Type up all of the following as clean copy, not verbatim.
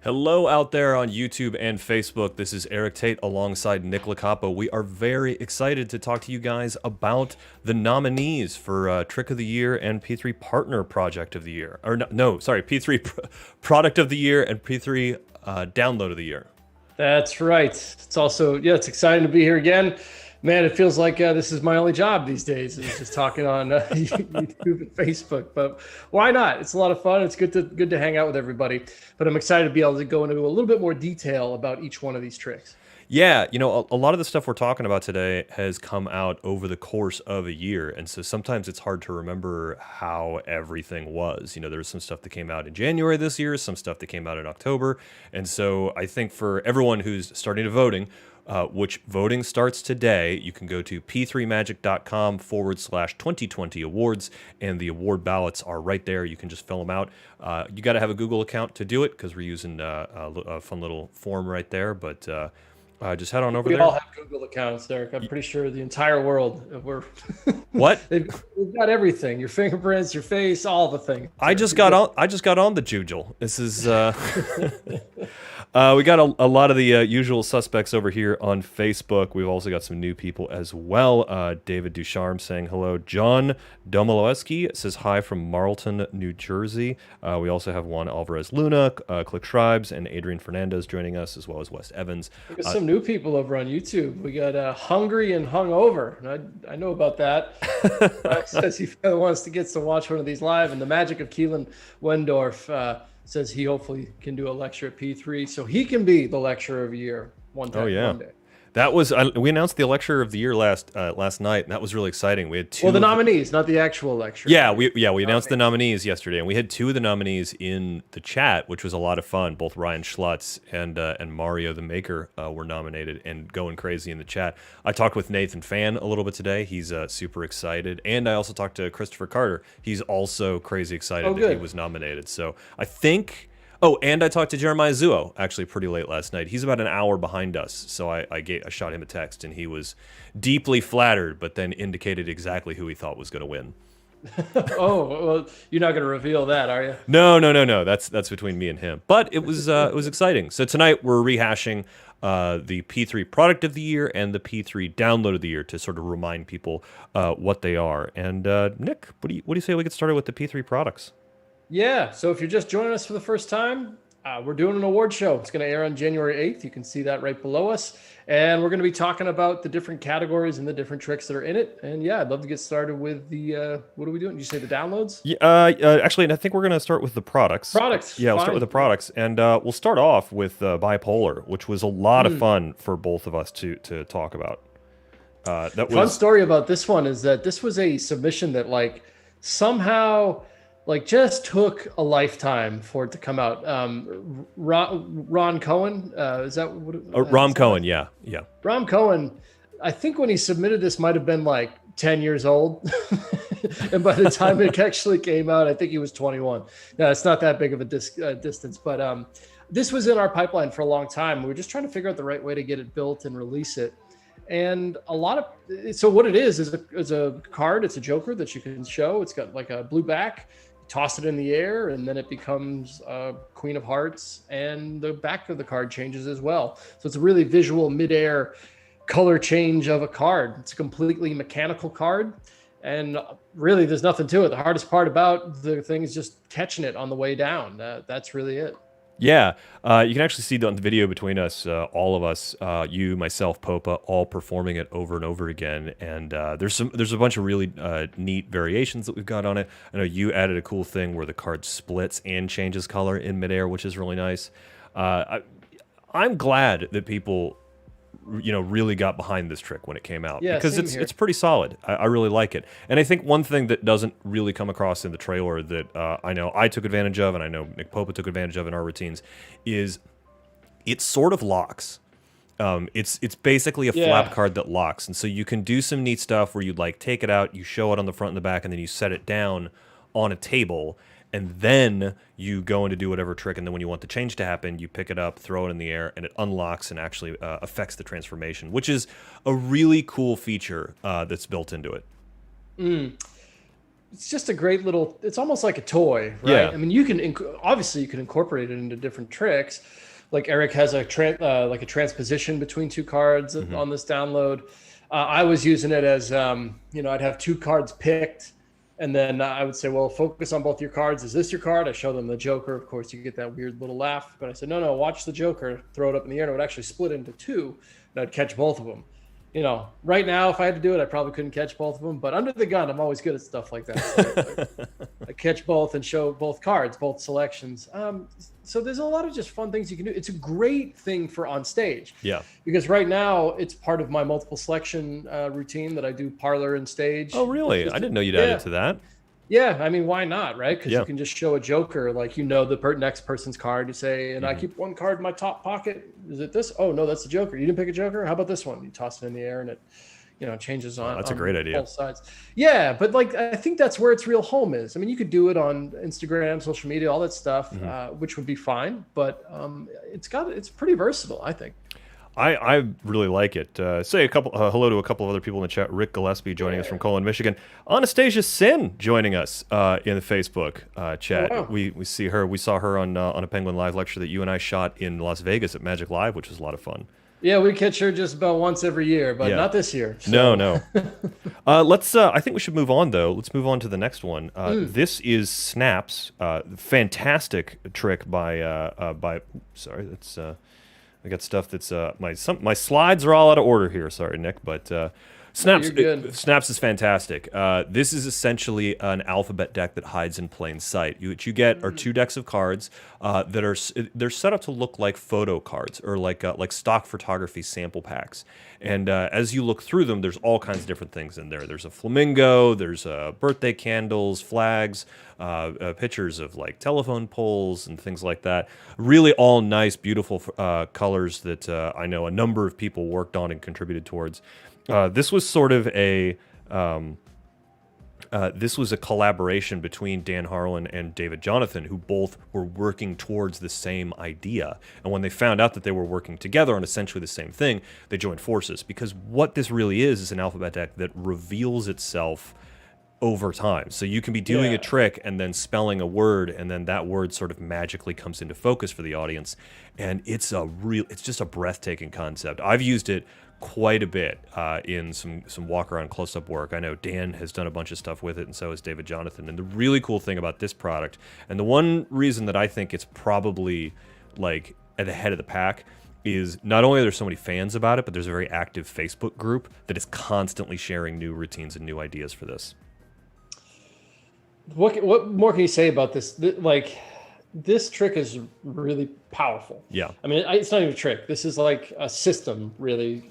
Hello out there on YouTube and Facebook. This is Eric Tate alongside Nick Lacapo. We are very excited to talk to you guys about the nominees for Trick of the Year and P3 Partner Project of the Year. Or no, sorry, P3 Product of the Year and P3 Download of the Year. That's right. It's also, it's exciting to be here again. Man, it feels like this is my only job these days. Is just talking on YouTube and Facebook. But why not? It's a lot of fun. It's good to hang out with everybody. But I'm excited to be able to go into a little bit more detail about each one of these tricks. Yeah, you know, a lot of the stuff we're talking about today has come out over the course of a year. And so sometimes it's hard to remember how everything was. You know, there's some stuff that came out in January this year, some stuff that came out in October. And so I think for everyone who's starting to voting, which voting starts today, you can go to p3magic.com/2020 awards, and the award ballots are right there. You can just fill them out. You got to have a Google account to do it because we're using a fun little form right there. But just head on over there. We all have Google accounts, Derek. I'm pretty sure the entire world. What? We've got everything: your fingerprints, your face, all the things. I just got on the Jujul. This is. We got a lot of the usual suspects over here on Facebook. We've also got some new people as well. David Ducharme saying hello. John Domoloewski says hi from Marlton, New Jersey. We also have Juan Alvarez Luna, Click Tribes, and Adrian Fernandez joining us, as well as Wes Evans. We got some new people over on YouTube. We got Hungry and Hungover. I know about that. Says he wants to get to watch one of these live. And the magic of Keelan Wendorf says he hopefully can do a lecture at P3 so he can be the lecturer of the year one time. Oh, yeah. One day. That was we announced the lecturer of the year last night, and that was really exciting. We had two. Well, the nominees, not the actual lecture. Yeah, we announced the nominees yesterday, and we had two of the nominees in the chat, which was a lot of fun. Both Ryan Schlutz and Mario the Maker were nominated and going crazy in the chat. I talked with Nathan Fan a little bit today. He's super excited, and I also talked to Christopher Carter. He's also crazy excited that he was nominated. So I think. Oh, and I talked to Jeremiah Zuo actually pretty late last night. He's about an hour behind us, so I shot him a text, and he was deeply flattered, but then indicated exactly who he thought was going to win. Oh, well, you're not going to reveal that, are you? No. That's between me and him. But it was exciting. So tonight we're rehashing the P3 Product of the Year and the P3 Download of the Year to sort of remind people what they are. And Nick, what do you say we get started with the P3 products? Yeah, so if you're just joining us for the first time, we're doing an award show. It's going to air on January 8th. You can see that right below us. And we're going to be talking about the different categories and the different tricks that are in it. And yeah, I'd love to get started with the, what are we doing? Did you say the downloads? Yeah, actually, I think we're going to start with the products. Yeah, we'll start with the products. And we'll start off with Bipolar, which was a lot of fun for both of us to talk about. Fun story about this one is that this was a submission that somehow just took a lifetime for it to come out. Ron Cohen, is that what Ron Cohen, yeah. Ron Cohen, I think when he submitted this might have been 10 years old. And by the time it actually came out, I think he was 21. Now, it's not that big of a distance, but this was in our pipeline for a long time. We were just trying to figure out the right way to get it built and release it. And so what it is a card. It's a joker that you can show. It's got a blue back. Toss it in the air, and then it becomes Queen of Hearts, and the back of the card changes as well. So it's a really visual midair color change of a card. It's a completely mechanical card, and really there's nothing to it. The hardest part about the thing is just catching it on the way down. That's really it. Yeah, you can actually see on the video between us, all of us, you, myself, Popa, all performing it over and over again. And there's a bunch of really neat variations that we've got on it. I know you added a cool thing where the card splits and changes color in midair, which is really nice. I'm glad that people, really got behind this trick when it came out, because it's pretty solid. I really like it. And I think one thing that doesn't really come across in the trailer that I know I took advantage of, and I know Nick Popa took advantage of in our routines, is it sort of locks. It's basically a flap card that locks, and so you can do some neat stuff where you take it out, you show it on the front and the back, and then you set it down on a table. And then you go in to do whatever trick, and then when you want the change to happen, you pick it up, throw it in the air, and it unlocks and actually affects the transformation, which is a really cool feature that's built into it. it's just a great little, it's almost like a toy, right? Yeah. I mean, you can obviously you can incorporate it into different tricks. Like Eric has a like a transposition between two cards on this download. I was using it as I'd have two cards picked, and then I would say, well, focus on both your cards. Is this your card? I show them the Joker. Of course, you get that weird little laugh. But I said, no, watch the Joker. Throw it up in the air, and it would actually split into two, and I'd catch both of them. Right now, if I had to do it, I probably couldn't catch both of them. But under the gun, I'm always good at stuff like that. So I catch both and show both cards, both selections. So there's a lot of just fun things you can do. It's a great thing for on stage. Yeah. Because right now, it's part of my multiple selection routine that I do parlor and stage. Oh, really? I didn't know you'd added to that. Yeah, I mean, why not, right? Because you can just show a Joker, like the next person's card. You say, and I keep one card in my top pocket. Is it this? Oh no, that's the Joker. You didn't pick a Joker. How about this one? You toss it in the air, and it, changes on. That's a great idea. Both sides. Yeah, but I think that's where its real home is. I mean, you could do it on Instagram, social media, all that stuff, which would be fine. But it's pretty versatile, I think. I really like it. Say a couple hello to a couple of other people in the chat. Rick Gillespie joining us from Colon, Michigan. Anastasia Sin joining us in the Facebook chat. Oh, wow. We see her. We saw her on a Penguin Live lecture that you and I shot in Las Vegas at Magic Live, which was a lot of fun. Yeah, we catch her just about once every year, but not this year. No, So. no. Let's. I think we should move on though. Let's move on to the next one. This is Snaps. Fantastic trick by. Sorry, that's. I got stuff that's my slides are all out of order here. Sorry, Nick, but Snaps is fantastic. This is essentially an alphabet deck that hides in plain sight. What you get are two decks of cards that they're set up to look like photo cards or like stock photography sample packs. And as you look through them, there's all kinds of different things in there. There's a flamingo, there's birthday candles, flags, pictures of like telephone poles and things like that. Really all nice, beautiful colors that I know a number of people worked on and contributed towards. This was sort of this was a collaboration between Dan Harlan and David Jonathan, who both were working towards the same idea. And when they found out that they were working together on essentially the same thing, they joined forces. Because what this really is an alphabet deck that reveals itself over time. So you can be doing a trick and then spelling a word, and then that word sort of magically comes into focus for the audience. And it's just a breathtaking concept. I've used it quite a bit in some walk around close up work. I know Dan has done a bunch of stuff with it, and so has David Jonathan. And the really cool thing about this product, and the one reason that I think it's probably like at the head of the pack, is not only are there so many fans about it, but there's a very active Facebook group that is constantly sharing new routines and new ideas for this. What more can you say about this? This trick is really powerful. Yeah. I mean, it's not even a trick. This is like a system, really,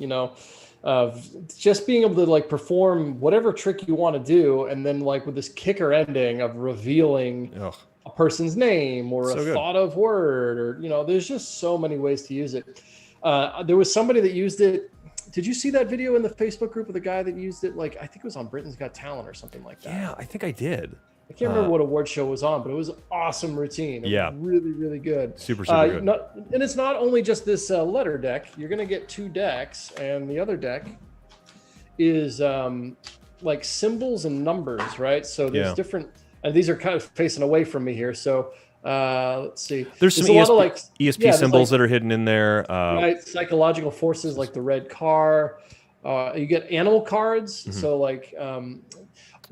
of just being able to like perform whatever trick you want to do. And then like with this kicker ending of revealing a person's name or a thought of word, or, there's just so many ways to use it. There was somebody that used it. Did you see that video in the Facebook group of the guy that used it? Like, I think it was on Britain's Got Talent or something like that. Yeah, I think I did. I can't remember what award show was on, but it was an awesome routine. It was really, really good. Super good. And it's not only just this letter deck. You're going to get two decks, and the other deck is like symbols and numbers, right? So there's different, and these are kind of facing away from me here. So let's see. There's some ESP symbols that are hidden in there. Right, psychological forces like the red car. You get animal cards. So like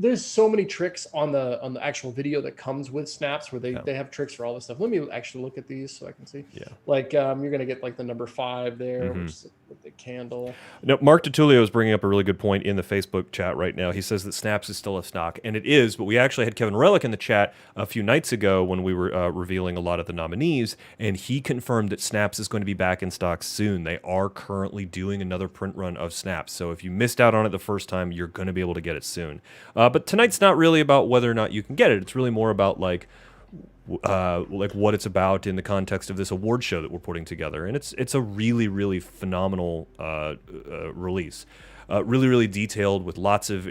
there's so many tricks on the actual video that comes with Snaps where they have tricks for all this stuff. Let me actually look at these so I can see. Yeah. Like you're gonna get like the number 5 there, which is with the candle. No, Mark DiTullio is bringing up a really good point in the Facebook chat right now. He says that Snaps is still a stock, and it is. But we actually had Kevin Relic in the chat a few nights ago when we were revealing a lot of the nominees, and he confirmed that Snaps is going to be back in stock soon. They are currently doing another print run of Snaps, so if you missed out on it the first time, you're going to be able to get it soon. But tonight's not really about whether or not you can get it. It's really more about like what it's about in the context of this award show that we're putting together, and it's a really, really phenomenal release. Really, really detailed with lots of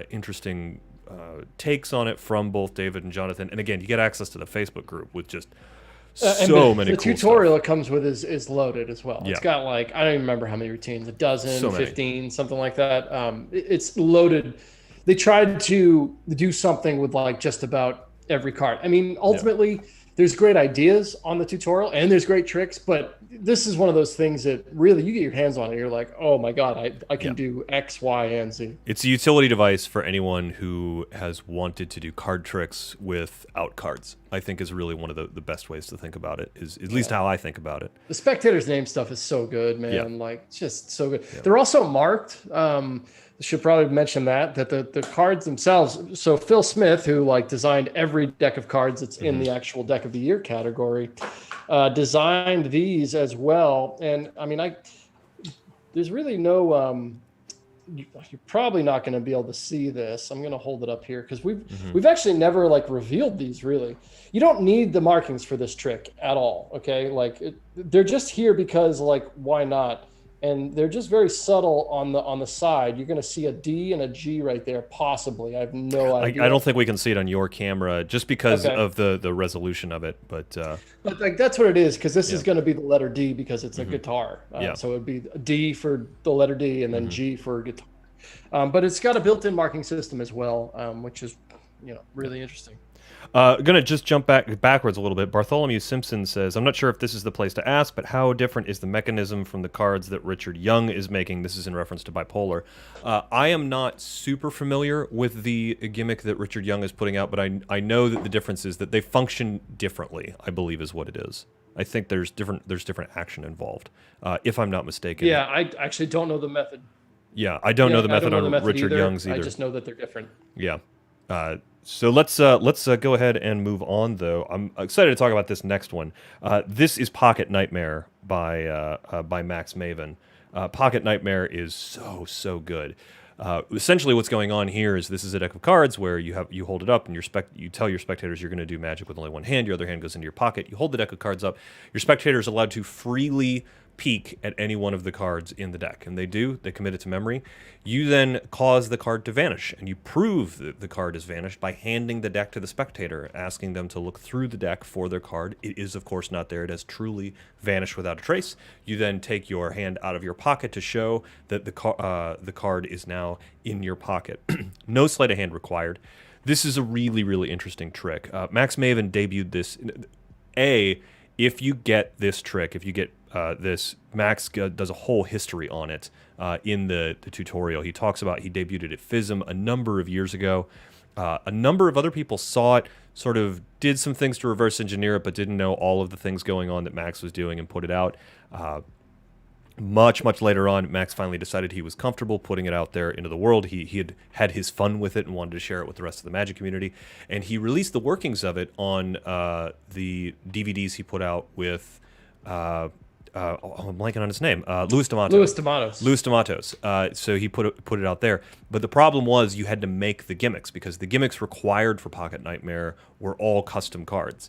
interesting takes on it from both David and Jonathan. And again, you get access to the Facebook group with just many the cool tutorial stuff. It comes with is loaded as well. It's got like, I don't even remember how many routines, a dozen, 15, something like that. It's loaded. they tried to do something with like just about every card. I mean, ultimately, there's great ideas on the tutorial and there's great tricks, but this is one of those things that really you get your hands on it. You're like, oh my God, I can do X, Y, and Z. It's a utility device for anyone who has wanted to do card tricks without cards. I think is really one of the best ways to think about it, is at least how I think about it. The spectators name stuff is so good, man. Yeah. Like, it's just so good. They're also marked. Should probably mention that the cards themselves. So Phil Smith, who like designed every deck of cards that's in the actual deck of the year category, designed these as well. And I mean, there's really no. You're probably not going to be able to see this. I'm going to hold it up here because we've actually never like revealed these really. You don't need the markings for this trick at all. Okay, like they're just here because like why not? And they're just very subtle on the side. You're going to see a D and a G right there, possibly. I have no idea. I don't think we can see it on your camera just because of the resolution of it. But like that's what it is, because this is going to be the letter D because it's a guitar. So it would be D for the letter D and then G for guitar. But it's got a built-in marking system as well, which is really interesting. Gonna just jump backwards a little bit. Bartholomew Simpson says, I'm not sure if this is the place to ask, but how different is the mechanism from the cards that Richard Young is making? This is in reference to Bipolar. I am not super familiar with the gimmick that Richard Young is putting out, but I know that the difference is that they function differently, I believe is what it is. I think there's different action involved, if I'm not mistaken. Yeah, I actually don't know the method. Yeah, I don't know the method on Richard Young's either. I just know that they're different. Yeah. So let's go ahead and move on, though. I'm excited to talk about this next one. This is Pocket Nightmare by Max Maven. Pocket Nightmare is so good. Essentially, what's going on here is this is a deck of cards where you hold it up and you tell your spectators you're going to do magic with only one hand. Your other hand goes into your pocket. You hold the deck of cards up. Your spectator is allowed to freely peek at any one of the cards in the deck, and they commit it to memory. You then cause the card to vanish, and you prove that the card has vanished by handing the deck to the spectator, asking them to look through the deck for their card. It is of course not there. It has truly vanished without a trace. You then take your hand out of your pocket to show that the card is now in your pocket. No sleight of hand required. This is a really interesting trick. Max Maven debuted this. If you get this trick, if you get this, Max does a whole history on it in the tutorial. He talks about he debuted it at FISM a number of years ago. A number of other people saw it, sort of did some things to reverse engineer it, but didn't know all of the things going on that Max was doing and put it out. Much later on, Max finally decided he was comfortable putting it out there into the world. He had his fun with it and wanted to share it with the rest of the Magic community. And he released the workings of it on the DVDs he put out with... I'm blanking on his name. Louis D'Amatos. So he put it out there. But the problem was you had to make the gimmicks, because the gimmicks required for Pocket Nightmare were all custom cards.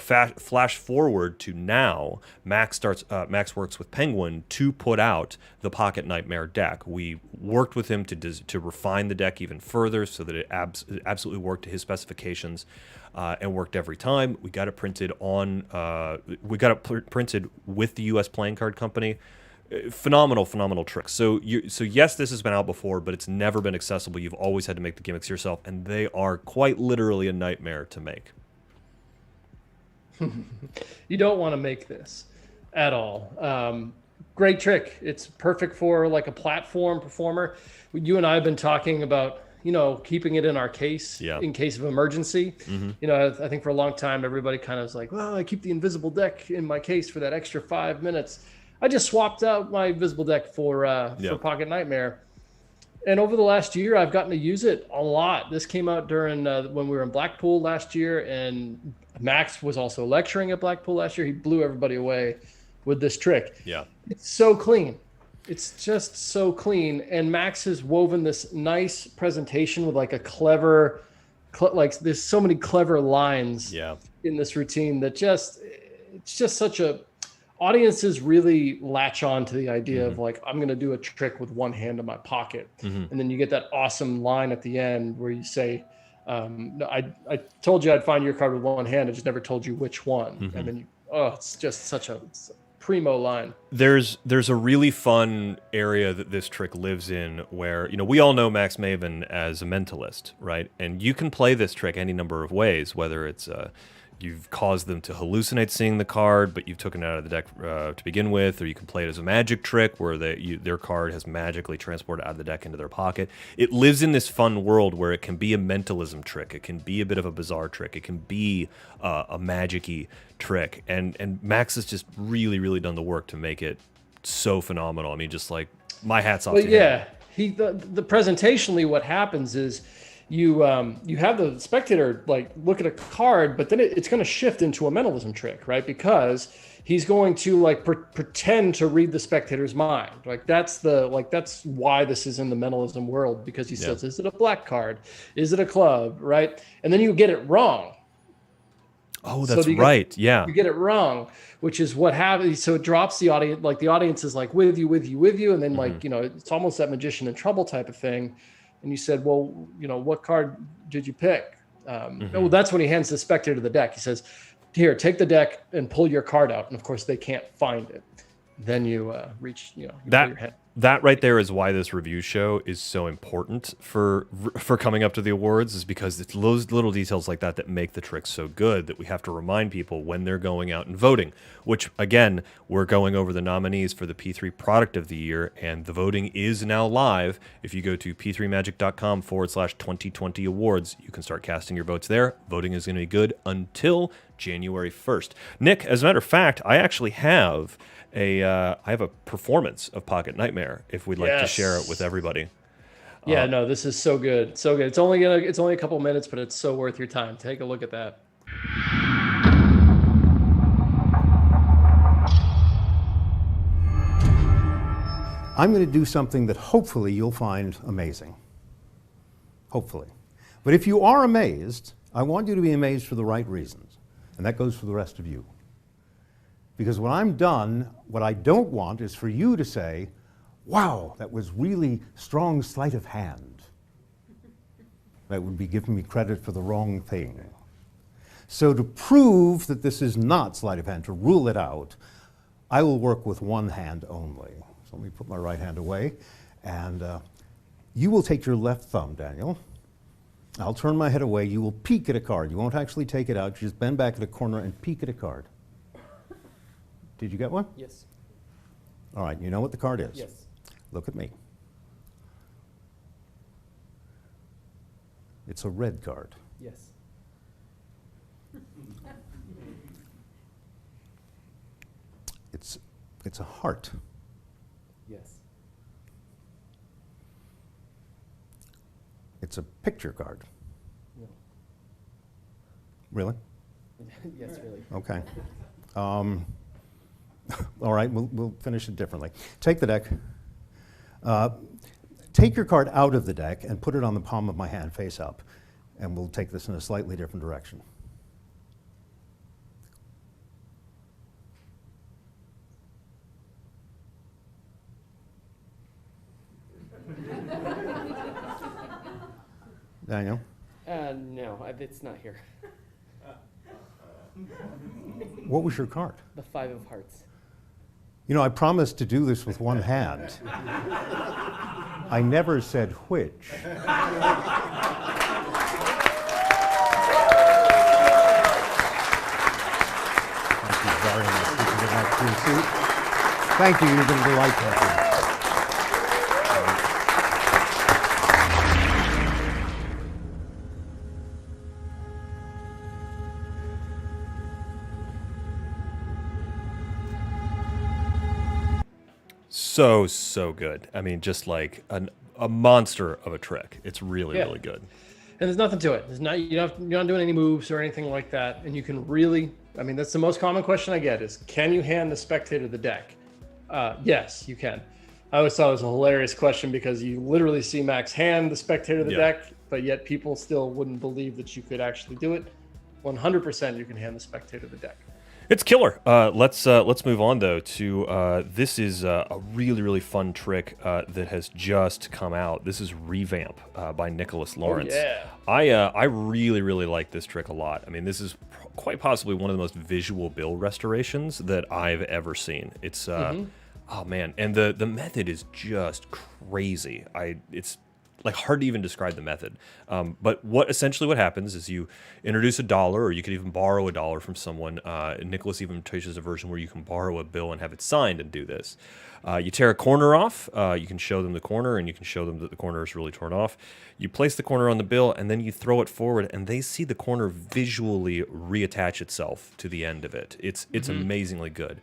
Flash forward to now, Max works with Penguin to put out the Pocket Nightmare deck. We worked with him to refine the deck even further so that it absolutely worked to his specifications. And worked every time. We got it printed printed with the U.S. Playing Card Company. Phenomenal trick. So yes, this has been out before, but it's never been accessible. You've always had to make the gimmicks yourself, and they are quite literally a nightmare to make. You don't want to make this at all. Great trick. It's perfect for like a platform performer. You and I have been talking about keeping it in our case in case of emergency. I think for a long time, everybody kind of was like, well, I keep the invisible deck in my case for that extra 5 minutes. I just swapped out my invisible deck for Pocket Nightmare. And over the last year, I've gotten to use it a lot. This came out during when we were in Blackpool last year, and Max was also lecturing at Blackpool last year. He blew everybody away with this trick. Yeah. It's so clean. It's just so clean, and Max has woven this nice presentation with like a clever, there's so many clever lines in this routine that it's just such a, audiences really latch on to the idea of like, I'm going to do a trick with one hand in my pocket. And then you get that awesome line at the end where you say, no, I told you I'd find your card with one hand. I just never told you which one. And then it's just such a primo line. There's a really fun area that this trick lives in where, we all know Max Maven as a mentalist, right? And you can play this trick any number of ways, whether it's you've caused them to hallucinate seeing the card, but you've taken it out of the deck to begin with, or you can play it as a magic trick where their card has magically transported out of the deck into their pocket. It lives in this fun world where it can be a mentalism trick, it can be a bit of a bizarre trick, it can be a magic-y trick, and Max has just really, really done the work to make it so phenomenal. I mean, just like, my hat's off to him. Yeah, the presentationally, what happens is you have the spectator like look at a card, but then it's going to shift into a mentalism trick, right? Because he's going to like pretend to read the spectator's mind. Like that's why this is in the mentalism world, because he says, is it a black card? Is it a club? Right? And then you get it wrong. Oh, that's right. Yeah. You get it wrong, which is what happens. So it drops the audience, like the audience is like with you. And then like, it's almost that magician in trouble type of thing. And you said, well, what card did you pick? Well, that's when he hands the spectator the deck. He says, here, take the deck and pull your card out. And of course they can't find it. Then you reach, you pull your head. That right there is why this review show is so important for coming up to the awards, is because it's those little details like that make the trick so good that we have to remind people when they're going out and voting, which again, we're going over the nominees for the P3 product of the year, and the voting is now live. If you go to p3magic.com/2020 awards, you can start casting your votes there. Voting is going to be good until January 1st. Nick, as a matter of fact, I actually have I have a performance of Pocket Nightmare if we'd like to share it with everybody. Yeah, no, this is so good. So good. It's only a couple minutes, but it's so worth your time. Take a look at that. I'm going to do something that hopefully you'll find amazing. Hopefully. But if you are amazed, I want you to be amazed for the right reasons. And that goes for the rest of you. Because when I'm done, what I don't want is for you to say, wow, that was really strong sleight of hand. That would be giving me credit for the wrong thing. So to prove that this is not sleight of hand, to rule it out, I will work with one hand only. So let me put my right hand away. And you will take your left thumb, Daniel. I'll turn my head away. You will peek at a card. You won't actually take it out. You just bend back at a corner and peek at a card. Did you get one? Yes. All right, you know what the card is? Yes. Look at me. It's a red card. Yes. It's a heart. Yes. It's a picture card. No. Really? Yes, really. Okay. All right, we'll finish it differently. Take the deck. Take your card out of the deck and put it on the palm of my hand face up. And we'll take this in a slightly different direction. Daniel? No, it's not here. What was your card? The 5 of Hearts. You know, I promised to do this with one hand. I never said which. Thank you very much. You can get back to your seat. Thank you. You've been delightful. So good. I mean, just like a monster of a trick. It's really, really good. And there's nothing to it. There's not, you're not doing any moves or anything like that. And you can really, I mean, that's the most common question I get is, can you hand the spectator the deck? Yes, you can. I always thought it was a hilarious question because you literally see Max hand the spectator the deck, but yet people still wouldn't believe that you could actually do it. 100% you can hand the spectator the deck. It's killer. Let's move on though to this is a really fun trick that has just come out. This is Revamp by Nicholas Lawrence. yeah. I really like this trick a lot. I mean, this is quite possibly one of the most visual bill restorations that I've ever seen. It's oh man, and the method is just crazy. It's like hard to even describe the method. But essentially what happens is you introduce $1, or you could even borrow $1 from someone. Nicholas even teaches a version where you can borrow a bill and have it signed and do this. You tear a corner off. You can show them the corner, and you can show them that the corner is really torn off. You place the corner on the bill, and then you throw it forward, and they see the corner visually reattach itself to the end of it. It's amazingly good.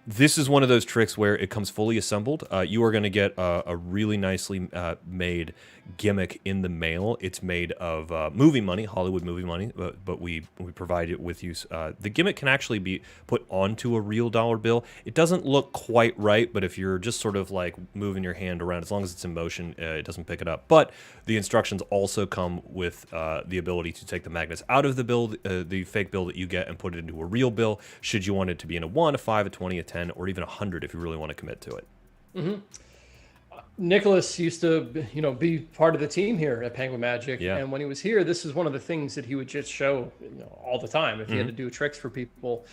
This is one of those tricks where it comes fully assembled. You are going to get a really nicely made gimmick in the mail. It's made of movie money, Hollywood movie money, but we provide it with you. The gimmick can actually be put onto a real dollar bill. It doesn't look quite right, but if you're just sort of like moving your hand around, as long as it's in motion, it doesn't pick it up. But the instructions also come with the ability to take the magnets out of the bill, the fake bill that you get, and put it into a real bill, should you want it to be in a 1, a 5, a 20, a 10, or even 100 if you really want to commit to it. Nicholas used to, be part of the team here at Penguin Magic, Yeah. and when he was here, this is one of the things that he would just show, all the time. If he had to do tricks for people,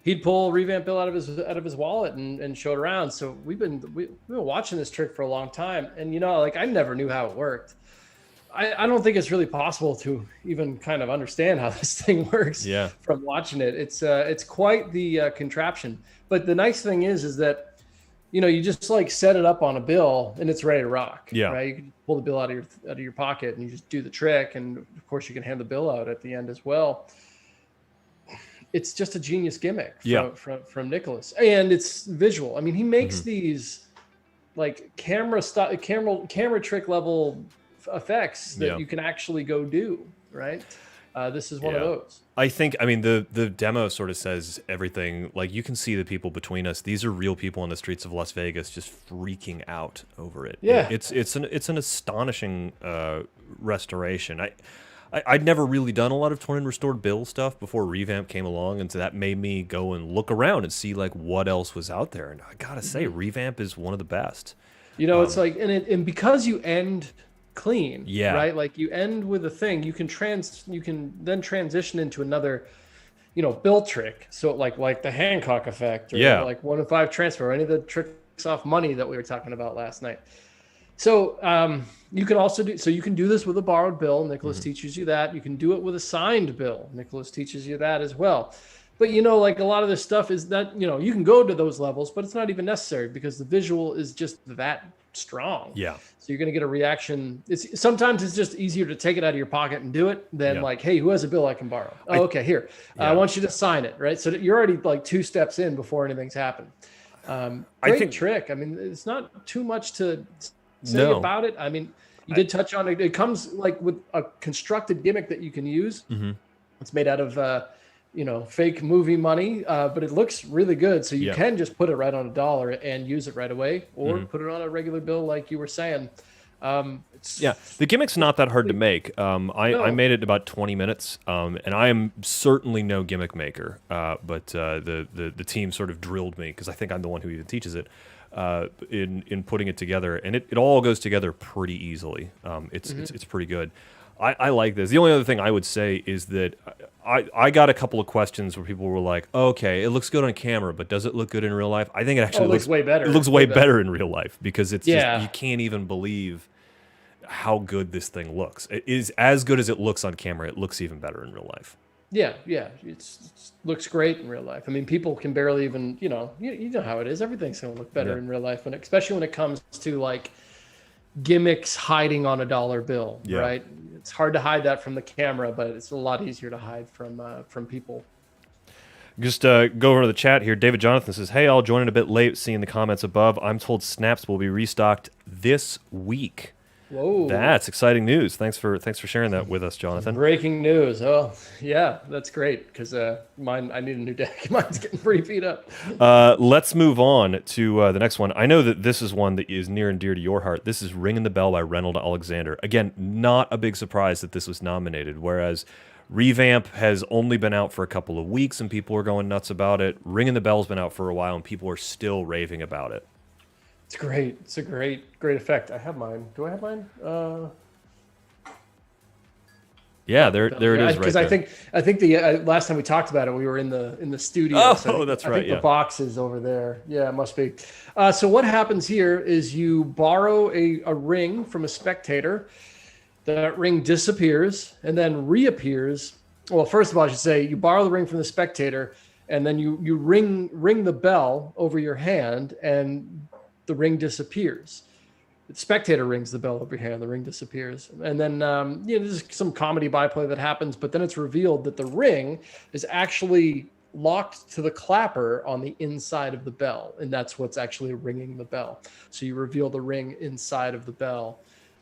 he'd pull a Revamp bill out of his wallet and show it around. So we've been watching this trick for a long time, and I never knew how it worked. I don't think it's really possible to even kind of understand how this thing works from watching it. It's quite the contraption. But the nice thing is that you just like set it up on a bill and it's ready to rock. Yeah. Right. You can pull the bill out of your pocket and you just do the trick, and of course you can hand the bill out at the end as well. It's just a genius gimmick from Nicholas, and it's visual. I mean, he makes these like camera trick level effects that you can actually go do, right? This is one of those. I think, the demo sort of says everything. Like, you can see the people between us. These are real people on the streets of Las Vegas just freaking out over it. Yeah. It's an astonishing restoration. I'd never really done a lot of torn and restored bill stuff before Revamp came along, and so that made me go and look around and see like what else was out there. And I gotta say, Revamp is one of the best. It's like, and because you end clean, right? Like you end with a thing, you can then transition into another, bill trick. So like the Hancock effect, or like 1 in 5 transfer, or any of the tricks off money that we were talking about last night. So you can also do this with a borrowed bill. Nicholas teaches you that. You can do it with a signed bill. Nicholas teaches you that as well. But like a lot of this stuff is that you can go to those levels, but it's not even necessary because the visual is just that strong. Yeah. So you're going to get a reaction. Sometimes it's just easier to take it out of your pocket and do it than like, hey, who has a bill I can borrow? Okay, here. I want you to sign it, right? So you're already like 2 steps in before anything's happened. Great trick. I mean, it's not too much to say about it. I mean, you did touch on it. It comes like with a constructed gimmick that you can use. It's made out of fake movie money, but it looks really good. So you can just put it right on $1 and use it right away, or put it on a regular bill like you were saying. The gimmick's not that hard to make. I made it in about 20 minutes, and I am certainly no gimmick maker, but the team sort of drilled me, because I think I'm the one who even teaches it, in putting it together, and it all goes together pretty easily. It's pretty good. I like this. The only other thing I would say is that I got a couple of questions where people were like, oh, okay, it looks good on camera, but does it look good in real life? I think it actually looks way better. It looks way better in real life, because it's just, you can't even believe how good this thing looks. It is as good as it looks on camera. It looks even better in real life. Yeah. It looks great in real life. I mean, people can barely even, you know how it is. Everything's going to look better in real life, especially when it comes to like gimmicks hiding on a dollar bill, right? It's hard to hide that from the camera, but it's a lot easier to hide from people. Just go over to the chat here. David Jonathan says, hey, I'll join in a bit late, seeing the comments above. I'm told snaps will be restocked this week. Whoa. That's exciting news. Thanks for sharing that with us, Jonathan. Breaking news. Oh, yeah, that's great, because I need a new deck. Mine's getting pretty beat up. Let's move on to the next one. I know that this is one that is near and dear to your heart. This is Ringing the Bell by Reynold Alexander. Again, not a big surprise that this was nominated, whereas Revamp has only been out for a couple of weeks and people are going nuts about it. Ringing the Bell's been out for a while and people are still raving about it. It's great. It's a great effect. I have mine. Do I have mine? Yeah, there it is right Because there. I think the last time we talked about it, we were in the studio. Oh, so that's I right, think yeah. the box is over there. Yeah, it must be. So what happens here is you borrow a ring from a spectator. That ring disappears and then reappears. Well, first of all, I should say you borrow the ring from the spectator, and then you ring the bell over your hand, and the ring disappears. The spectator rings the bell over your hand, the ring disappears. And then there's some comedy byplay that happens, but then it's revealed that the ring is actually locked to the clapper on the inside of the bell, and that's what's actually ringing the bell. So you reveal the ring inside of the bell.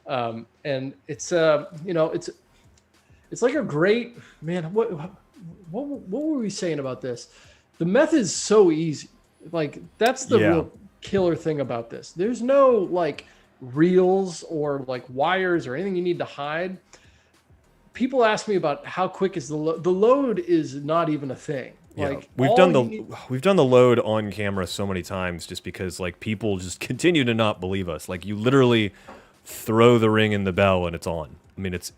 And it's it's like a great, man. What were we saying about this? The method's so easy. Like that's the real killer thing about this. There's no like reels or like wires or anything you need to hide. People ask me about how quick is the load. The load is not even a thing. Yeah, Like we've done the load on camera so many times just because like people just continue to not believe us. Like you literally throw the ring in the bell and it's on. I mean, it's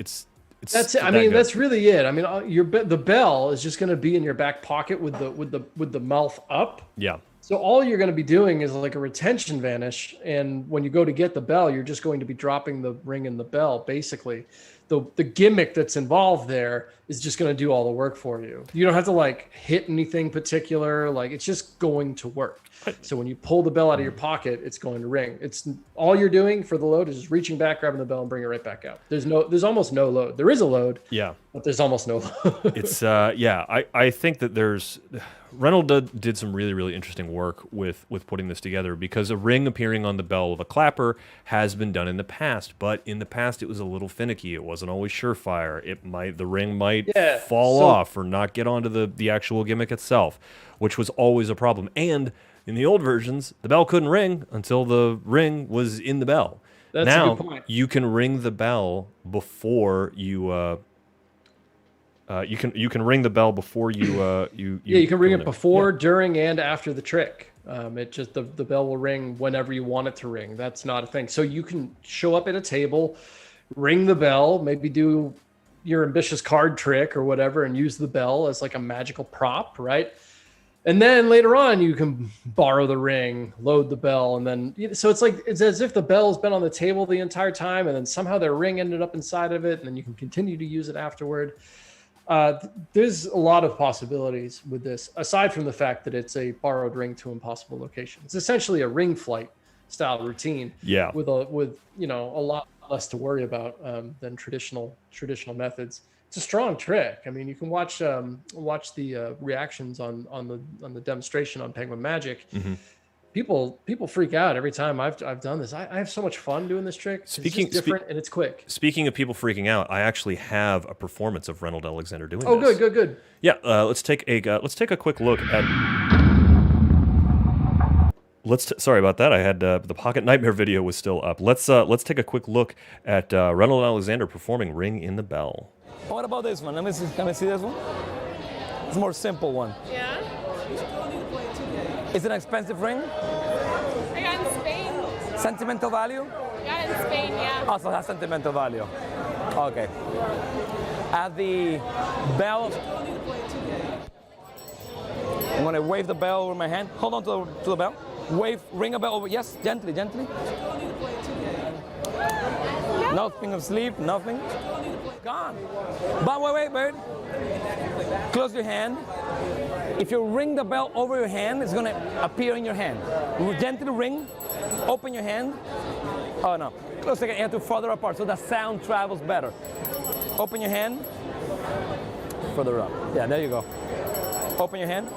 that's it. I mean, that's really it. I mean, the bell is just going to be in your back pocket with the mouth up. Yeah. So all you're going to be doing is like a retention vanish, and when you go to get the bell, you're just going to be dropping the ring in the bell. Basically, the gimmick that's involved there is just going to do all the work for you. You don't have to like hit anything particular. Like it's just going to work. So when you pull the bell out of your pocket, it's going to ring. It's all you're doing for the load is just reaching back, grabbing the bell, and bringing it right back out. There's almost no load. There is a load. Yeah. But there's almost no load. It's I think that Reynolds did some really, really interesting work with putting this together because a ring appearing on the bell of a clapper has been done in the past, but in the past it was a little finicky. It wasn't always surefire. The ring might fall off or not get onto the actual gimmick itself, which was always a problem. And in the old versions, the bell couldn't ring until the ring was in the bell. That's now a good point. you can ring the bell before you. You can ring the bell before you you can ring go it there. before, during, and after the trick. It just the bell will ring whenever you want it to ring. That's not a thing. So you can show up at a table, ring the bell, maybe do your ambitious card trick or whatever, and use the bell as like a magical prop, right? And then later on, you can borrow the ring, load the bell, and then so it's as if the bell's been on the table the entire time, and then somehow their ring ended up inside of it, and then you can continue to use it afterward. There's a lot of possibilities with this, aside from the fact that it's a borrowed ring to impossible location. It's essentially a ring flight style routine. Yeah. With a lot less to worry about than traditional methods. It's a strong trick. I mean, you can watch the reactions on the demonstration on Penguin Magic. Mm-hmm. People freak out every time I've done this. I have so much fun doing this trick. It's just different and it's quick. Speaking of people freaking out, I actually have a performance of Reynolds Alexander doing Oh, this. good. Yeah, let's take a quick look at. Sorry about that. I had the Pocket Nightmare video was still up. Let's take a quick look at Reynolds Alexander performing "Ring in the Bell." What about this one? Let me see. Can I see this one? It's a more simple one. Yeah. Is it an expensive ring? I got in Spain. Sentimental value? I got in Spain, yeah. Also has sentimental value. Okay. At the bell, I'm gonna wave the bell over my hand. Hold on to the bell. Ring a bell over. Yes, gently. Nothing asleep, nothing. Gone. But wait. Close your hand. If you ring the bell over your hand, it's gonna appear in your hand. Gently ring, open your hand. Oh no, close again, you have to further apart so the sound travels better. Open your hand, further up. Yeah, there you go. Open your hand.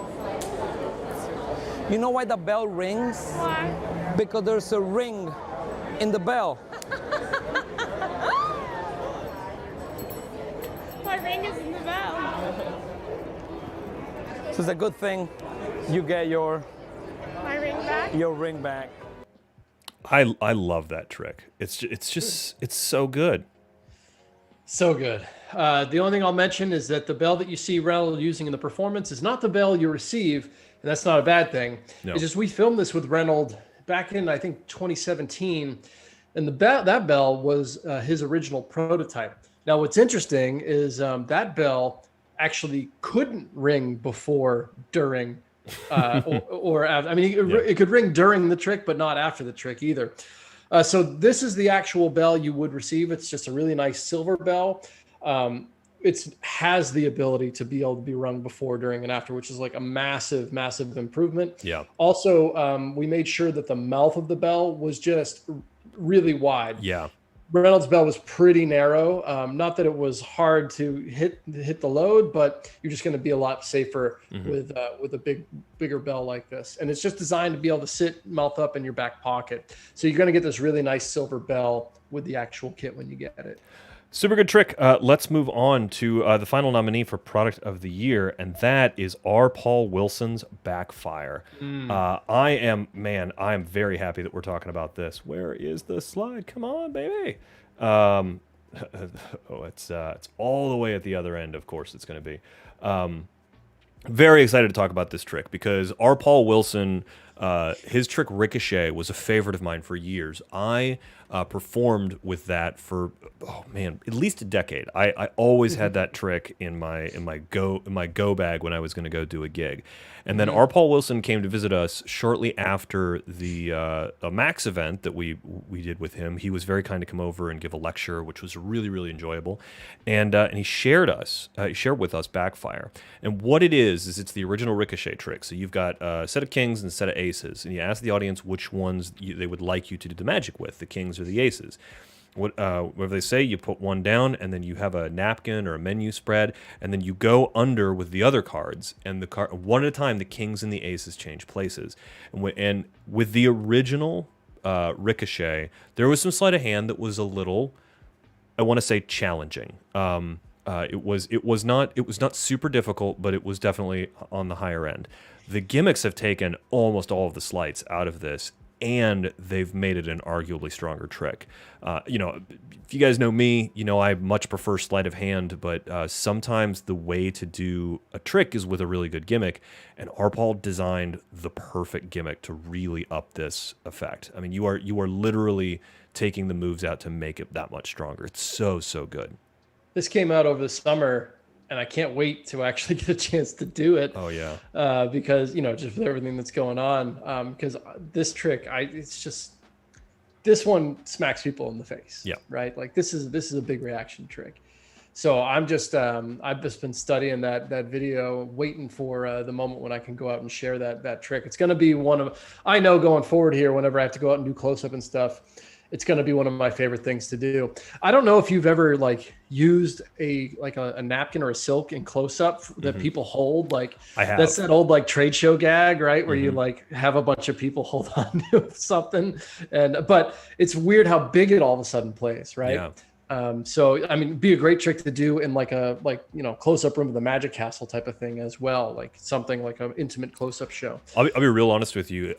You know why the bell rings? Why? Because there's a ring in the bell. My ring is in the bell. So it's a good thing you get your My ring back? ring back. I love that trick. It's so good. So good. The only thing I'll mention is that the bell that you see Reynolds using in the performance is not the bell you receive, and that's not a bad thing. No. It's just we filmed this with Reynolds back in, I think, 2017, and that bell was his original prototype. Now, what's interesting is that bell actually couldn't ring before, during, or after. I mean, it could ring during the trick, but not after the trick either. So this is the actual bell you would receive. It's just a really nice silver bell. It has the ability to be able to be rung before, during, and after, which is like a massive, massive improvement. Yeah. Also, we made sure that the mouth of the bell was just really wide. Yeah. Reynolds' bell was pretty narrow. Not that it was hard to hit the load, but you're just going to be a lot safer with a bigger bell like this. And it's just designed to be able to sit mouth up in your back pocket. So you're going to get this really nice silver bell with the actual kit when you get it. Super good trick. Let's move on to the final nominee for Product of the Year, and that is R. Paul Wilson's Backfire. I am very happy that we're talking about this. Where is the slide? Come on, baby. It's all the way at the other end, of course it's going to be. Very excited to talk about this trick because R. Paul Wilson, his trick Ricochet was a favorite of mine for years. I performed with that for at least a decade. I always had that trick in my go bag when I was going to go do a gig. And then R. Paul Wilson came to visit us shortly after the Max event that we did with him. He was very kind to come over and give a lecture, which was really, really enjoyable. And he shared with us Backfire. And what it is it's the original Ricochet trick. So you've got a set of kings and a set of aces, and you ask the audience which ones they would like you to do the magic with, the kings or the aces. Whatever they say, you put one down, and then you have a napkin or a menu spread, and then you go under with the other cards, and one at a time, the kings and the aces change places. And with the original Ricochet, there was some sleight of hand that was a little, I want to say, challenging. It was not super difficult, but it was definitely on the higher end. The gimmicks have taken almost all of the sleights out of this, and they've made it an arguably stronger trick. If you guys know me, I much prefer sleight of hand, but sometimes the way to do a trick is with a really good gimmick, and R. Paul designed the perfect gimmick to really up this effect. I mean, you are literally taking the moves out to make it that much stronger. It's so, so good. This came out over the summer, and I can't wait to actually get a chance to do it. Oh yeah. Because just with everything that's going on. Because this trick, this one smacks people in the face. Yeah. Right. Like this is a big reaction trick. So I've just been studying that video, waiting for the moment when I can go out and share that trick. It's going to be I know going forward here, whenever I have to go out and do close up and stuff, it's going to be one of my favorite things to do. I don't know if you've ever used a napkin or a silk in close up that people hold. I have. That's that old trade show gag, right? Where you have a bunch of people hold on to something, but it's weird how big it all of a sudden plays, right? Yeah. So I mean, it'd be a great trick to do in close up room of the Magic Castle type of thing as well, something like an intimate close up show. I'll be real honest with you.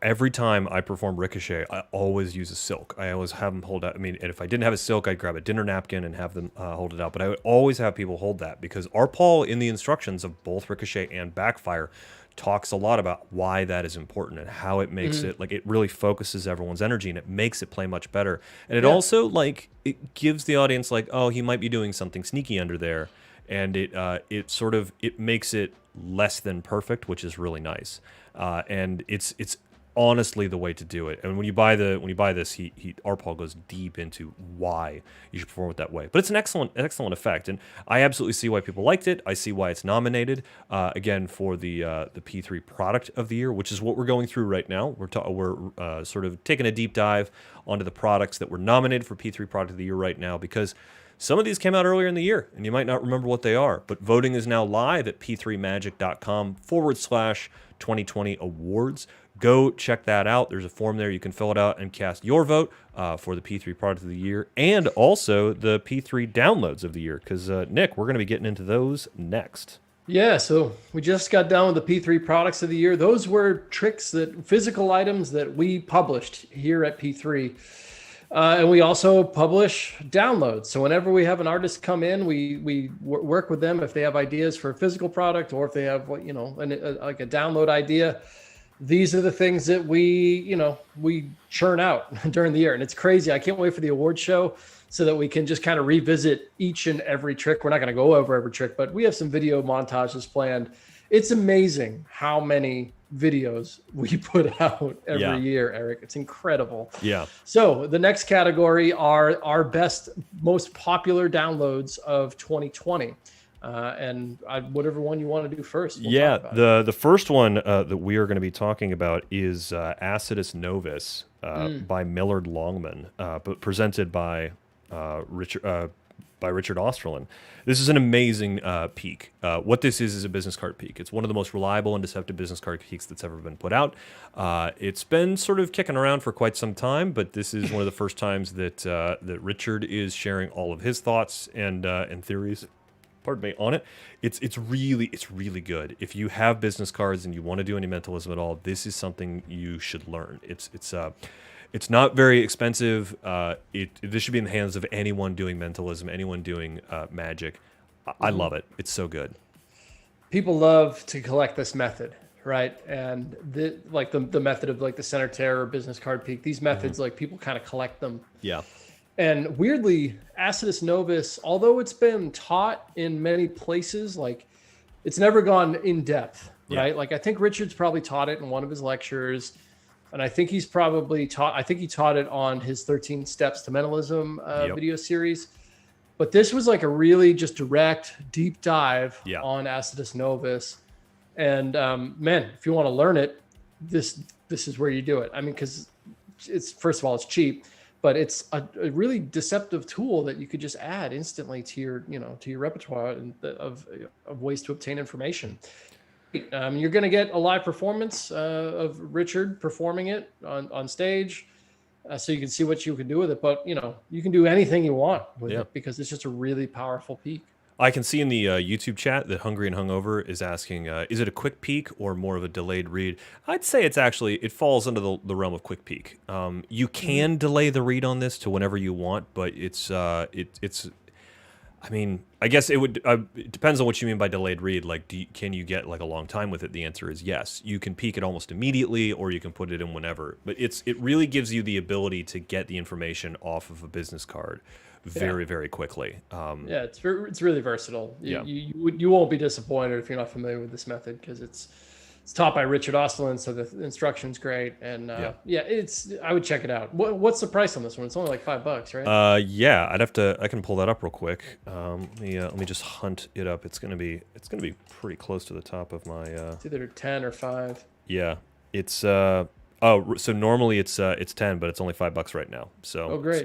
Every time I perform Ricochet, I always use a silk. I always have them hold out. I mean, and if I didn't have a silk, I'd grab a dinner napkin and have them hold it out. But I would always have people hold that because R. Paul, in the instructions of both Ricochet and Backfire, talks a lot about why that is important and how it makes it it really focuses everyone's energy and it makes it play much better. And it also it gives the audience oh, he might be doing something sneaky under there, and it makes it less than perfect, which is really nice. And it's honestly the way to do it. And when you buy this, R. Paul goes deep into why you should perform it that way. But it's an excellent effect, and I absolutely see why people liked it. I see why it's nominated again for the P3 Product of the Year, which is what we're going through right now. We're sort of taking a deep dive onto the products that were nominated for P3 Product of the Year right now, because some of these came out earlier in the year, and you might not remember what they are. But voting is now live at p3magic.com/2020 awards. Go check that out. There's a form there. You can fill it out and cast your vote for the P3 Product of the Year and also the P3 Downloads of the Year. Because, Nick, we're going to be getting into those next. Yeah, so we just got done with the P3 Products of the Year. Those were physical items that we published here at P3. And we also publish downloads. So whenever we have an artist come in, we work with them if they have ideas for a physical product or if they have like a download idea. These are the things that we churn out during the year, and it's crazy. I can't wait for the award show so that we can just kind of revisit each and every trick. We're not going to go over every trick, but we have some video montages planned. It's amazing how many videos we put out every year, Eric. It's incredible. Yeah. So the next category are our best, most popular downloads of 2020. Whatever one you want to do first. We'll talk about the first one that we are going to be talking about is Acidis Novus by Millard Longman, but presented by Richard Osterlin. This is an amazing peak. What this is a business card peak. It's one of the most reliable and deceptive business card peaks that's ever been put out. It's been sort of kicking around for quite some time, but this is one of the first times that that Richard is sharing all of his thoughts and theories. Pardon me, on it. It's really good. If you have business cards and you want to do any mentalism at all, this is something you should learn. It's not very expensive. This should be in the hands of anyone doing mentalism, anyone doing magic. I love it. It's so good. People love to collect this method, right? And the method of like the center terror business card peak. These methods, like people kind of collect them. Yeah. And weirdly, Acidis Novus, although it's been taught in many places, like it's never gone in depth, right? Like I think Richard's probably taught it in one of his lectures, and I think he's probably taught. I think he taught it on his 13 Steps to Mentalism video series. But this was like a really just direct, deep dive on Acidis Novus. And man, if you want to learn it, this is where you do it. I mean, because it's first of all, it's cheap. But it's a really deceptive tool that you could just add instantly to your repertoire of ways to obtain information. You're going to get a live performance of Richard performing it on stage, so you can see what you can do with it. But you can do anything you want with it because it's just a really powerful peak. I can see in the YouTube chat that Hungry and Hungover is asking, is it a quick peek or more of a delayed read? I'd say it falls under the realm of quick peek. You can delay the read on this to whenever you want, but it's I mean, I guess it depends on what you mean by delayed read. Like, can you get like a long time with it? The answer is yes. You can peek it almost immediately, or you can put it in whenever. But it really gives you the ability to get the information off of a business card very, very quickly. It's really versatile. You won't be disappointed if you're not familiar with this method, because it's taught by Richard Osterlin, so the instruction's great. And I would check it out. What's the price on this one? It's only like $5, right? I can pull that up real quick. Let me just hunt it up. It's gonna be pretty close to the top of my. It's either 10 or 5. Yeah, it's so normally it's 10, but it's only $5 right now. So great.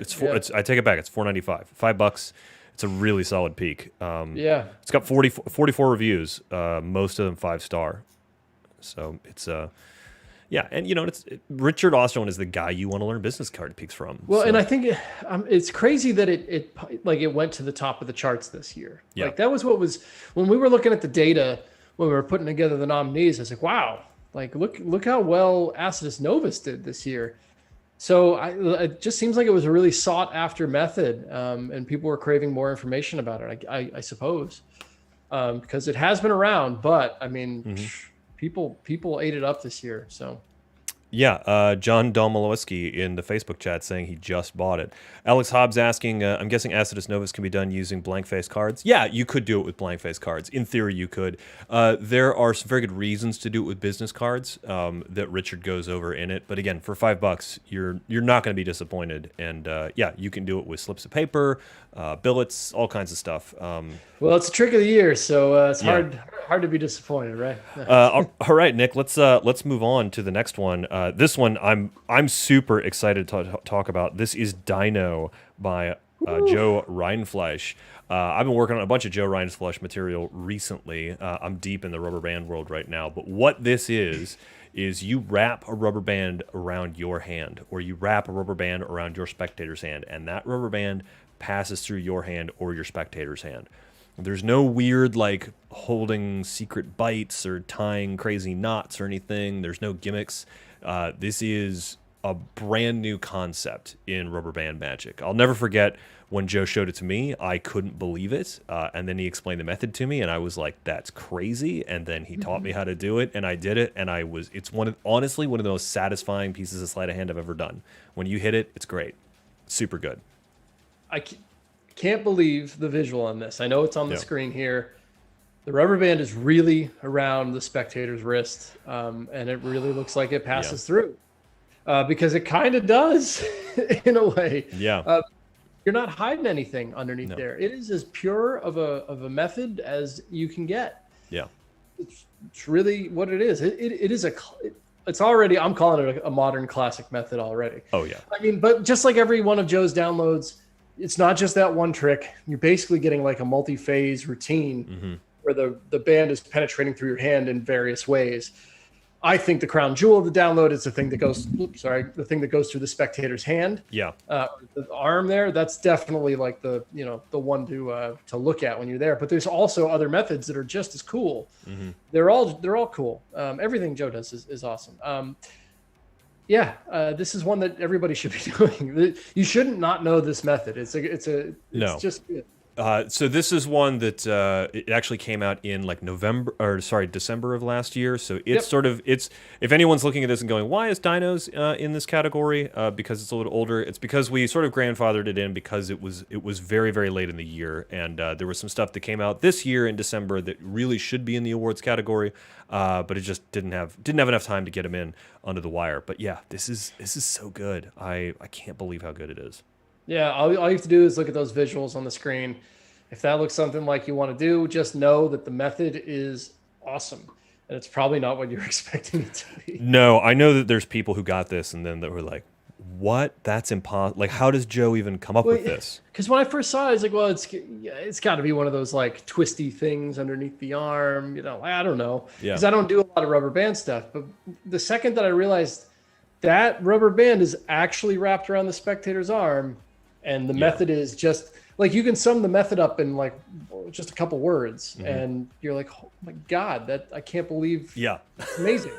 I take it back. It's $4.95. $5. It's a really solid peak. It's got 44 reviews. Most of them 5-star. So it's and Richard Osterlin is the guy you want to learn business card peaks from. Well, and I think it's crazy that it went to the top of the charts this year. Yeah. Like that was what was when we were looking at the data when we were putting together the nominees. I was like, wow. Like, look how well Acidis Novus did this year. So it just seems like it was a really sought after method, and people were craving more information about it, I suppose, because it has been around. But I mean, people ate it up this year. So. Yeah, John Domalowiski in the Facebook chat saying he just bought it. Alex Hobbs asking, I'm guessing Acidis Novus can be done using blank face cards. Yeah, you could do it with blank face cards. In theory, you could. There are some very good reasons to do it with business cards that Richard goes over in it. But again, for $5, you're not going to be disappointed. And you can do it with slips of paper, billets, all kinds of stuff. Well, it's a trick of the year, so it's hard to be disappointed, right? All right, Nick. Let's move on to the next one. This one I'm super excited to talk about. This is Dino by Joe Reinfleisch. I've been working on a bunch of Joe Reinfleisch material recently. I'm deep in the rubber band world right now. But what this is you wrap a rubber band around your hand, or you wrap a rubber band around your spectator's hand, and that rubber band passes through your hand or your spectator's hand. There's no weird like holding secret bites or tying crazy knots or anything. There's no gimmicks. This is a brand new concept in rubber band magic. I'll never forget when Joe showed it to me. I couldn't believe it, and then he explained the method to me, and I was like, "That's crazy!" And then he taught me how to do it, and I did it, and it's honestly one of the most satisfying pieces of sleight of hand I've ever done. When you hit it, it's great, super good. I can't believe the visual on this. I know it's on the screen here. The rubber band is really around the spectator's wrist, and it really looks like it passes through, because it kind of does in a way. Yeah. You're not hiding anything underneath there. It is as pure of a method as you can get. Yeah. It's really what it is. It's already, I'm calling it a modern classic method already. Oh yeah. I mean, but just like every one of Joe's downloads, it's not just that one trick. You're basically getting like a multi-phase routine where the band is penetrating through your hand in various ways. I think the crown jewel of the download is the thing that goes, the thing that goes through the spectator's hand. Yeah. The arm there, that's definitely like the one to look at when you're there. But there's also other methods that are just as cool. They're all cool. Everything Joe does is awesome. This is one that everybody should be doing. You shouldn't not know this method. It's just good. So this is one that it actually came out in like December of last year. So it's if anyone's looking at this and going, why is Dino's in this category? Because it's a little older. It's because we sort of grandfathered it in because it was very, very late in the year. And there was some stuff that came out this year in December that really should be in the awards category. But it just didn't have enough time to get them in under the wire. But yeah, this is so good. I can't believe how good it is. Yeah, all you have to do is look at those visuals on the screen. If that looks something like you want to do, just know that the method is awesome. And it's probably not what you're expecting it to be. No, I know that there's people who got this and then they were like, what? That's impossible. Like, how does Joe even come up with this? Because when I first saw it, I was like, well, it's got to be one of those like twisty things underneath the arm. I don't know. Because I don't do a lot of rubber band stuff. But the second that I realized that rubber band is actually wrapped around the spectator's arm, and the method is just like, you can sum the method up in like just a couple words, and you're like, oh my God, that I can't believe. Yeah, it's amazing.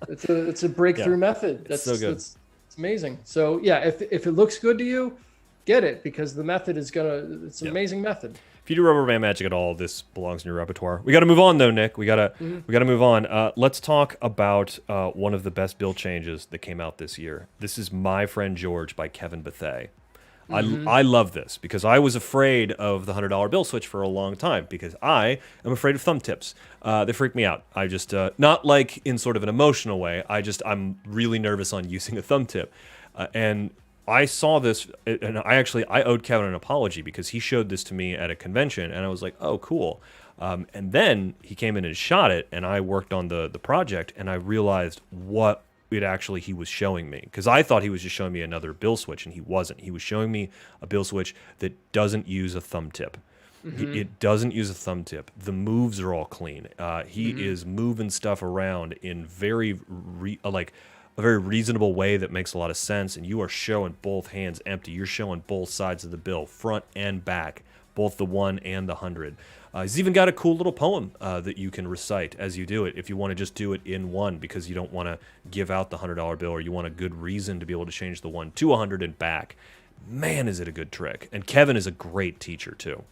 it's a breakthrough method. That's so good. It's amazing. So yeah, if it looks good to you, get it, because the method is it's an amazing method. If you do rubber band magic at all, this belongs in your repertoire. We got to move on though, Nick. We gotta move on. Let's talk about one of the best build changes that came out this year. This is My Friend George by Kevin Bethea. I love this because I was afraid of the $100 bill switch for a long time because I am afraid of thumb tips. They freak me out. I just, not like in sort of an emotional way, I'm really nervous on using a thumb tip. And I saw this, and I owed Kevin an apology because he showed this to me at a convention, and I was like, oh, cool. And then he came in and shot it, and I worked on the project, and I realized what he was showing me, because I thought he was just showing me another bill switch, and he wasn't. He was showing me a bill switch that doesn't use a thumb tip. It doesn't use a thumb tip. The moves are all clean. He is moving stuff around in a very reasonable way that makes a lot of sense, and you are showing both hands empty. You're showing both sides of the bill, front and back, both the 1 and the 100. He's even got a cool little poem that you can recite as you do it if you want to just do it in one because you don't want to give out the $100 bill, or you want a good reason to be able to change the 1 to 100 and back. Man, is it a good trick. And Kevin is a great teacher too.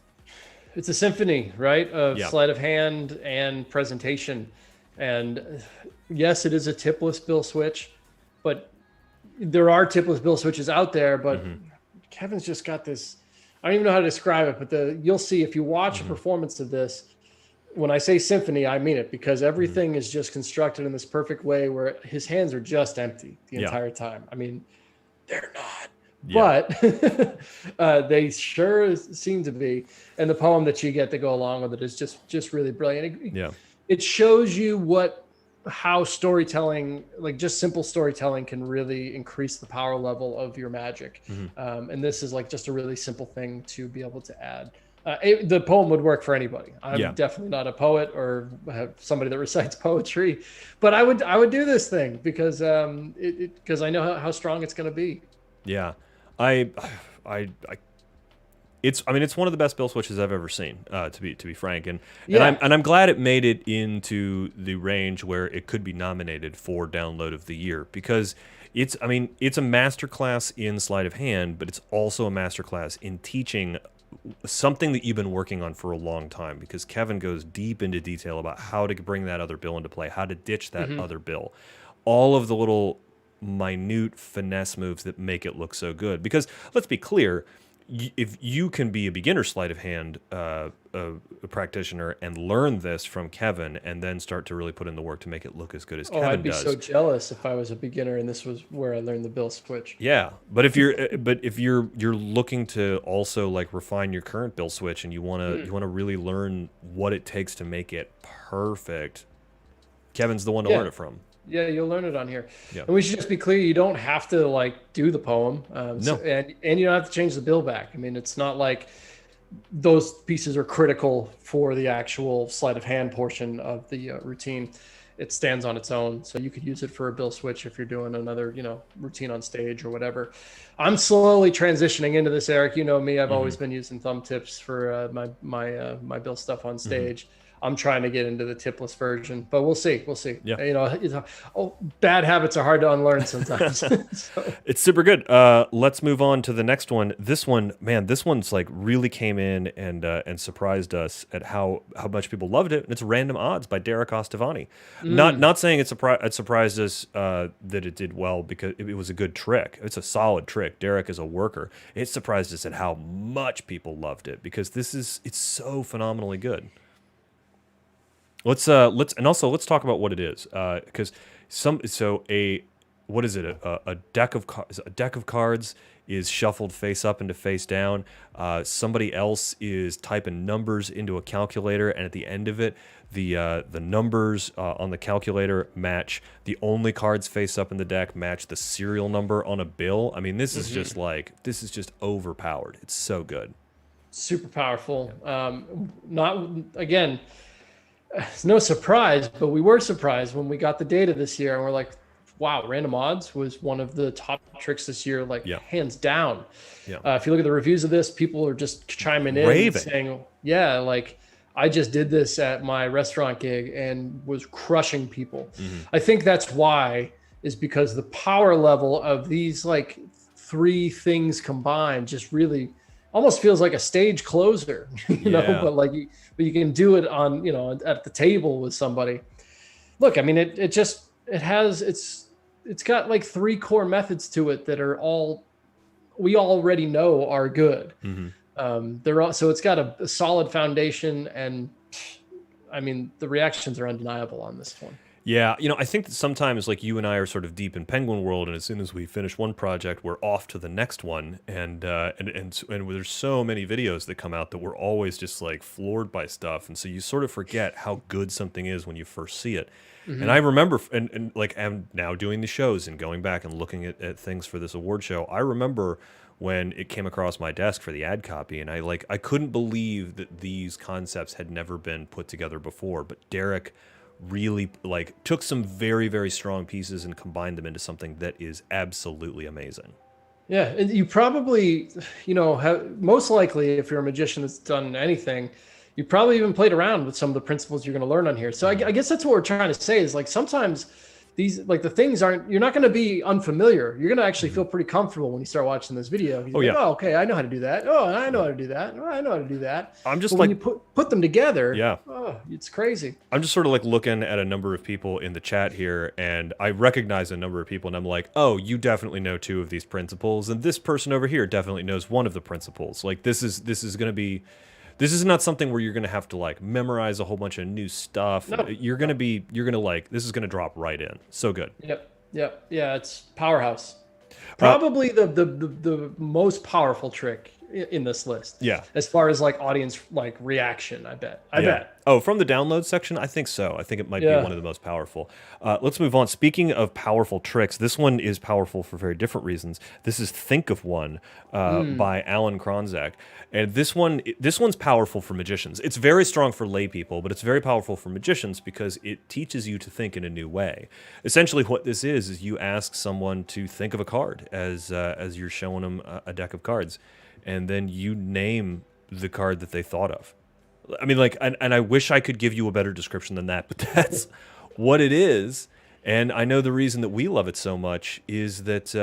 It's a symphony, right, of sleight of hand and presentation. And yes, it is a tipless bill switch, but there are tipless bill switches out there, but Kevin's just got this, I don't even know how to describe it, but you'll see if you watch a performance of this, when I say symphony, I mean it, because everything is just constructed in this perfect way where his hands are just empty the entire time. I mean, they're not, but they sure seem to be. And the poem that you get to go along with it is just really brilliant. It shows you how storytelling, like just simple storytelling, can really increase the power level of your magic. And this is like just a really simple thing to be able to add. The poem would work for anybody. I'm definitely not a poet or somebody that recites poetry, but I would do this thing because because I know how strong it's going to be. Yeah, it's one of the best bill switches I've ever seen, to be frank, and I'm glad it made it into the range where it could be nominated for download of the year, because I mean, it's a masterclass in sleight of hand, but it's also a masterclass in teaching something that you've been working on for a long time, because Kevin goes deep into detail about how to bring that other bill into play, how to ditch that other bill, all of the little minute finesse moves that make it look so good. Because let's be clear, if you can be a beginner sleight of hand a practitioner and learn this from Kevin, and then start to really put in the work to make it look as good as Kevin I'd be does. so jealous if I was a beginner and this was where I learned the bill switch. Yeah, but if you're looking to also like refine your current bill switch, and you wanna really learn what it takes to make it perfect, Kevin's the one to learn it from. Yeah, you'll learn it on here. Yeah. And we should just be clear, you don't have to like do the poem. No. And you don't have to change the bill back. I mean, it's not like those pieces are critical for the actual sleight of hand portion of the routine. It stands on its own. So you could use it for a bill switch if you're doing another, routine on stage or whatever. I'm slowly transitioning into this, Eric. You know me, I've always been using thumb tips for my bill stuff on stage. I'm trying to get into the tipless version, but we'll see. We'll see. Yeah. Bad habits are hard to unlearn sometimes. So. It's super good. Let's move on to the next one. This one's like really came in and surprised us at how much people loved it. And it's Random Odds by Derek Ostavani. Not saying it surprised us that it did well, because it was a good trick. It's a solid trick. Derek is a worker. It surprised us at how much people loved it, because it's so phenomenally good. Let's talk about what it is, because what is it? A deck of cards is shuffled face up into face down. Somebody else is typing numbers into a calculator, and at the end of it, the numbers on the calculator match the only cards face up in the deck match the serial number on a bill. I mean, this is just overpowered. It's so good. Super powerful. Not again. It's no surprise, but we were surprised when we got the data this year, and we're like, wow, Random Odds was one of the top tricks this year, hands down. Yeah. If you look at the reviews of this, people are just chiming in and saying, yeah, like I just did this at my restaurant gig and was crushing people. I think that's why, is because the power level of these like three things combined just really almost feels like a stage closer, you know, but you can do it on, at the table with somebody. Look, I mean, it's got like three core methods to it that are we already know are good. So it's got a solid foundation, and I mean, the reactions are undeniable on this one. Yeah, I think that sometimes like you and I are sort of deep in Penguin world, and as soon as we finish one project, we're off to the next one, and there's so many videos that come out that we're always just like floored by stuff, and so you sort of forget how good something is when you first see it. And I remember, and like I'm now doing the shows and going back and looking at things for this award show. I remember when it came across my desk for the ad copy, and I couldn't believe that these concepts had never been put together before, but Derek really like took some very, very strong pieces and combined them into something that is absolutely amazing. Yeah, and you probably, most likely, if you're a magician that's done anything, you probably even played around with some of the principles you're going to learn on here. So I guess that's what we're trying to say, is like sometimes these, like the things you're not going to be unfamiliar. You're going to actually feel pretty comfortable when you start watching this video. Oh, okay, I know how to do that. Oh, I know how to do that. Oh, I know how to do that. I'm just when you put them together, it's crazy. I'm just sort of like looking at a number of people in the chat here, and I recognize a number of people, and I'm like, oh, you definitely know two of these principles, and this person over here definitely knows one of the principles. Like this is going to be. This is not something where you're going to have to like memorize a whole bunch of new stuff. No. You're going to like, this is going to drop right in. So good. Yep. Yeah. It's powerhouse. Probably the most powerful trick in this list. Yeah. As far as like audience, like reaction, I bet. Oh, from the download section? I think so. I think it might be one of the most powerful. Let's move on. Speaking of powerful tricks, this one is powerful for very different reasons. This is Think of One by Alan Kronzak. And this one's powerful for magicians. It's very strong for lay people, but it's very powerful for magicians because it teaches you to think in a new way. Essentially what this is you ask someone to think of a card as you're showing them a deck of cards, and then you name the card that they thought of. I mean, like, and I wish I could give you a better description than that, but that's what it is. And I know the reason that we love it so much is that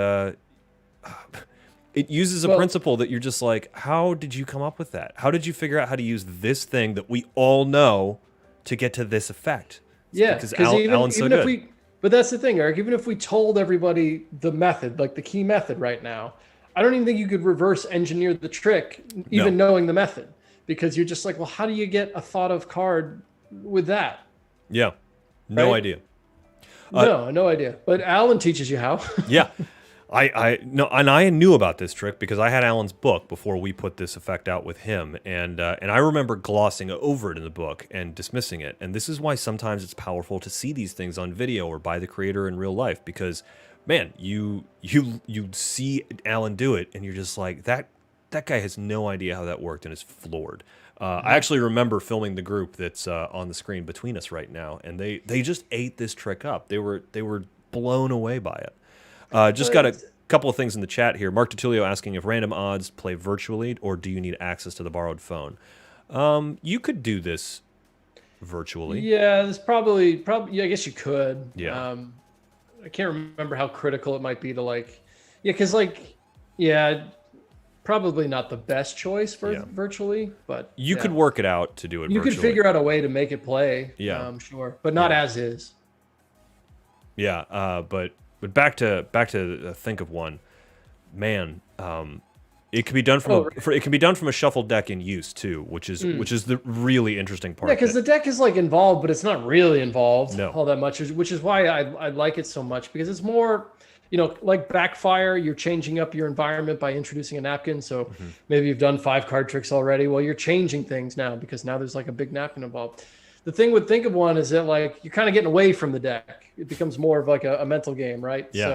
it uses a principle that you're just like, how did you come up with that? How did you figure out how to use this thing that we all know to get to this effect? Yeah, because even Alan's so good. if we, but that's the thing, Eric. Even if we told everybody the method, like the key method right now, I don't even think you could reverse engineer the trick, even knowing the method, because you're just like, well, how do you get a thought of card with that? Yeah, no idea. No idea. But Alan teaches you how. Yeah. I knew about this trick because I had Alan's book before we put this effect out with him, and I remember glossing over it in the book and dismissing it. And this is why sometimes it's powerful to see these things on video or by the creator in real life, because, man, you see Alan do it, and you're just like, that guy has no idea how that worked and is floored. I actually remember filming the group that's on the screen between us right now, and they just ate this trick up. They were blown away by it. Just got a couple of things in the chat here. Mark DiTulio asking if random odds play virtually, or do you need access to the borrowed phone? You could do this virtually. Yeah, there's probably. Yeah, I guess you could. Yeah. I can't remember how critical it might be to because probably not the best choice for virtually, but you could work it out to do it. You virtually. could figure out a way to make it play. Yeah, sure, but not as is. Yeah, but back to think of one, man. It can be done from it can be done from a shuffled deck in use too, which is the really interesting part. Yeah, because the deck is involved, but it's not really involved all that much, which is why I like it so much, because it's more, like Backfire, you're changing up your environment by introducing a napkin. So maybe you've done 5 card tricks already. Well, you're changing things now because now there's a big napkin involved. The thing with Think of One is that you're kind of getting away from the deck. It becomes more of a mental game, right? Yeah.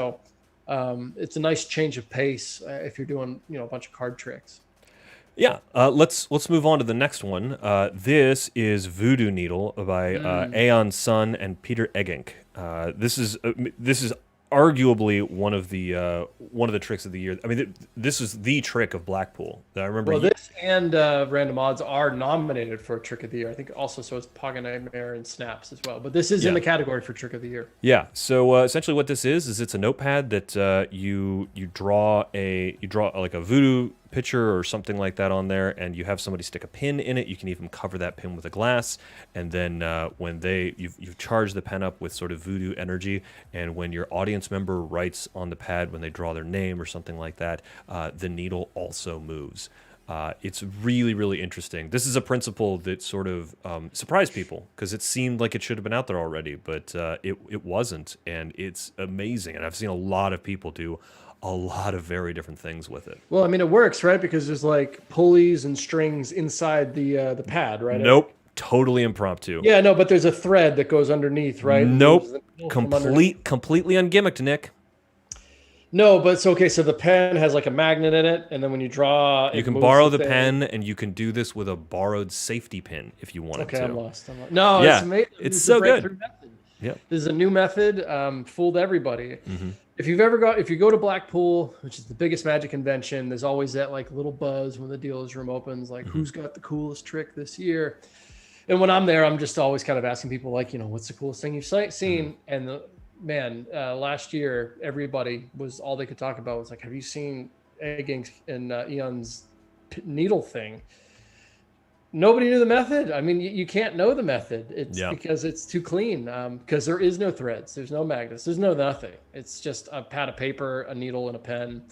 So it's a nice change of pace if you're doing a bunch of card tricks. Yeah, let's move on to the next one. This is Voodoo Needle by Aeon Sun and Peter Eggink. This is arguably one of the tricks of the year. I mean, this is the trick of Blackpool that I remember. Well, this and Random Odds are nominated for Trick of the Year. I think also so is Pocket Nightmare and Snaps as well. But this is in the category for Trick of the Year. Yeah. So essentially, what this is it's a notepad that you draw like a voodoo picture or something like that on there, and you have somebody stick a pin in it. You can even cover that pin with a glass, and then when you've charged the pen up with sort of voodoo energy, and when your audience member writes on the pad when they draw their name or something like that, the needle also moves. It's really, really interesting. This is a principle that sort of surprised people because it seemed like it should have been out there already, but it wasn't, and it's amazing. And I've seen a lot of people do a lot of very different things with it. Well, I mean, it works, right? Because there's pulleys and strings inside the pad, right? Nope. Totally impromptu. Yeah, no, but there's a thread that goes underneath, right? Nope. Completely ungimmicked, Nick. No, but so the pen has a magnet in it, and then when you draw, you can borrow the pen, and you can do this with a borrowed safety pin if you wanted to. Okay, I'm lost. No, yeah, it's amazing. It's so good. Yep. This is a new method. Fooled everybody. Mm-hmm. If you go to Blackpool, which is the biggest magic convention, there's always that little buzz when the dealer's room opens, who's got the coolest trick this year? And when I'm there, I'm just always kind of asking people what's the coolest thing you've seen? And last year, everybody all they could talk about was have you seen Eggink and Eon's needle thing? Nobody knew the method. I mean, you can't know the method. It's because it's too clean. Because there is no threads, there's no magnets, there's no nothing. It's just a pad of paper, a needle, and a pen.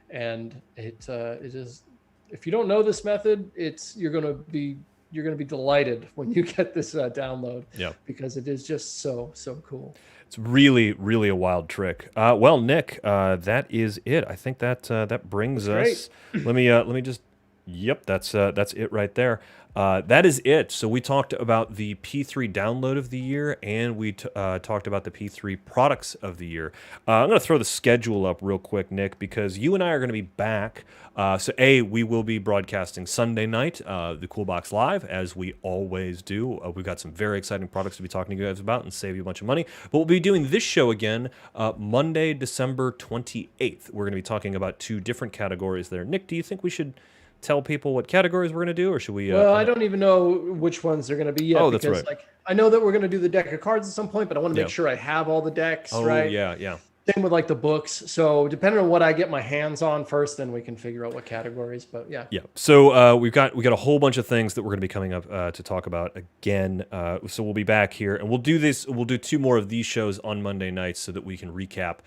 And it is. If you don't know this method, you're gonna be delighted when you get this download. Yeah. Because it is just so cool. It's really, really a wild trick. Well, Nick, that is it. I think that brings us. Let me just. Yep, that's it right there. That is it. So we talked about the P3 download of the year, and we talked about the P3 products of the year. I'm going to throw the schedule up real quick, Nick, because you and I are going to be back. We will be broadcasting Sunday night, the Cool Box Live, as we always do. We've got some very exciting products to be talking to you guys about and save you a bunch of money. But we'll be doing this show again Monday, December 28th. We're going to be talking about 2 different categories there. Nick, do you think we should tell people what categories we're going to do, or should we? Well, I don't even know which ones they're going to be yet. Oh, that's because, right. Like, I know that we're going to do the deck of cards at some point, but I want to make Yeah. sure I have all the decks, Oh, right? yeah. Same with like the books. So depending on what I get my hands on first, then we can figure out what categories. But yeah. Yeah. So we got a whole bunch of things that we're going to be coming up to talk about again. So we'll be back here, and we'll do this. We'll do 2 more of these shows on Monday nights so that we can recap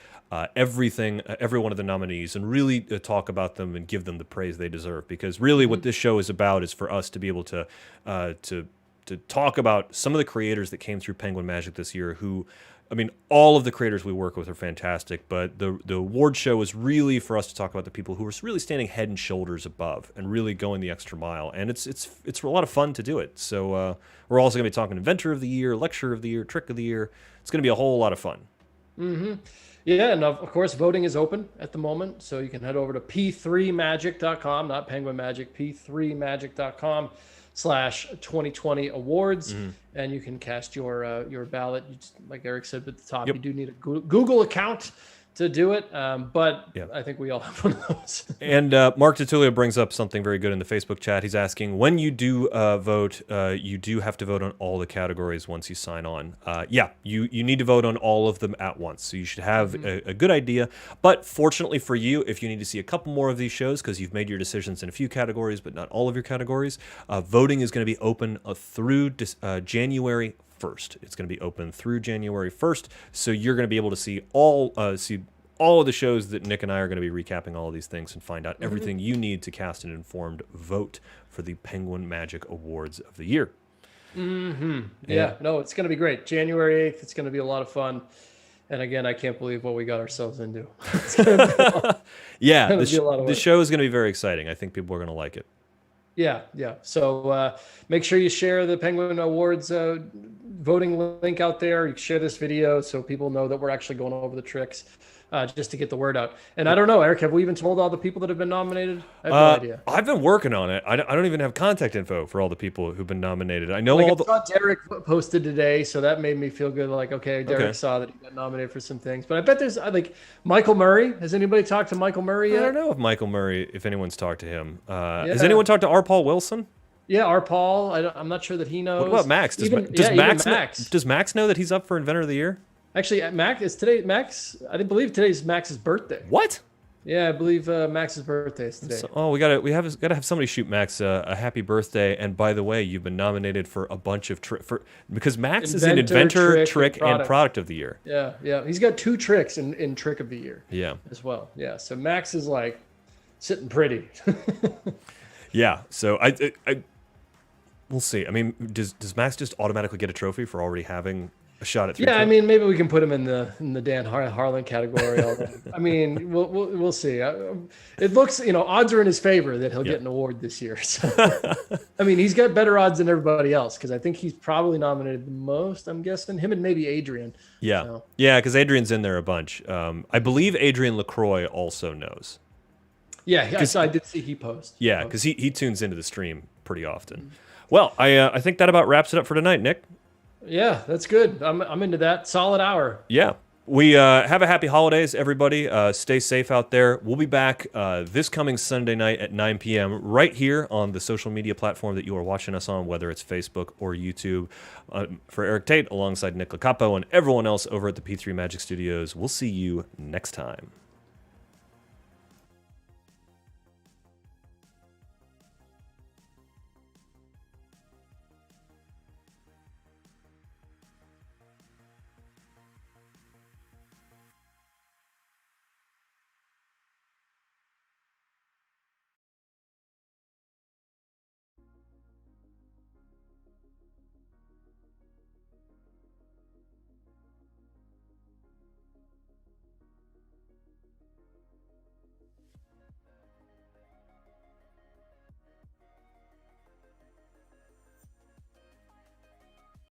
everything, every one of the nominees, and really talk about them and give them the praise they deserve. Because really, what this show is about is for us to be able to talk about some of the creators that came through Penguin Magic this year. Who, I mean, all of the creators we work with are fantastic, but the award show is really for us to talk about the people who are really standing head and shoulders above and really going the extra mile. And it's a lot of fun to do it. So we're also going to be talking Inventor of the Year, Lecture of the Year, Trick of the Year. It's going to be a whole lot of fun. Mm-hmm. Yeah, and of course, voting is open at the moment. So you can head over to p3magic.com, not Penguin Magic, p3magic.com/2020 awards, and you can cast your ballot. You just, like Eric said at the top, Yep. you do need a Google account to do it, but Yeah. I think we all have one of those. And Mark Titulio brings up something very good in the Facebook chat. He's asking, when you do vote, you do have to vote on all the categories once you sign on. Yeah, you need to vote on all of them at once. So you should have a good idea. But fortunately for you, if you need to see a couple more of these shows because you've made your decisions in a few categories but not all of your categories, voting is going to be open through January 1st. It's going to be open through January 1st, so you're going to be able to see all of the shows that Nick and I are going to be recapping all of these things and find out everything you need to cast an informed vote for the Penguin Magic Awards of the year. Yeah, no, it's going to be great. January 8th, it's going to be a lot of fun. And again, I can't believe what we got ourselves into. Yeah, Gonna be a lot of the work. show is going to be very exciting. I think people are going to like it. Yeah. So make sure you share the Penguin Awards voting link out there. You share this video so people know that we're actually going over the tricks, just to get the word out. And I don't know, Eric, have we even told all the people that have been nominated? I have no idea. I've been working on it. I don't even have contact info for all the people who've been nominated. I know Like, all I the. saw Derek posted today, so that made me feel good. Like, okay, Derek saw that he got nominated for some things. But I bet there's like Michael Murray. Has anybody talked to Michael Murray I yet? don't know if Michael Murray, if anyone's talked to him. Has Yeah. anyone talked to R. Paul Wilson? Yeah, our Paul. I'm not sure that he knows. What about Max? Does Even Max Max. does Max know that he's up for Inventor of the Year? Actually, Max is today. Max, I believe today's Max's birthday. What? Yeah, I believe Max's birthday is today. So, we gotta have somebody shoot Max a happy birthday. And by the way, you've been nominated for a bunch of because Max is an Inventor, Trick, and Product of the Year. Yeah. He's got 2 tricks in Trick of the Year. Yeah. As well. Yeah. So Max is like sitting pretty. Yeah. So we'll see. I mean, does Max just automatically get a trophy for already having a shot at 3? Yeah, I mean, maybe we can put him in the Dan Harlan category. I mean, we'll see. It looks, odds are in his favor that he'll get an award this year. So, I mean, he's got better odds than everybody else because I think he's probably nominated the most. I'm guessing him and maybe Adrian. Yeah, So. yeah, because Adrian's in there a bunch. I believe Adrian LaCroix also knows. Yeah, I did see he post. Yeah, because he tunes into the stream pretty often. Well, I think that about wraps it up for tonight, Nick. Yeah, that's good. I'm into that. Solid hour. Yeah. We have a happy holidays, everybody. Stay safe out there. We'll be back this coming Sunday night at 9 p.m. right here on the social media platform that you are watching us on, whether it's Facebook or YouTube. For Eric Tate, alongside Nick Lacapo and everyone else over at the P3 Magic Studios, we'll see you next time.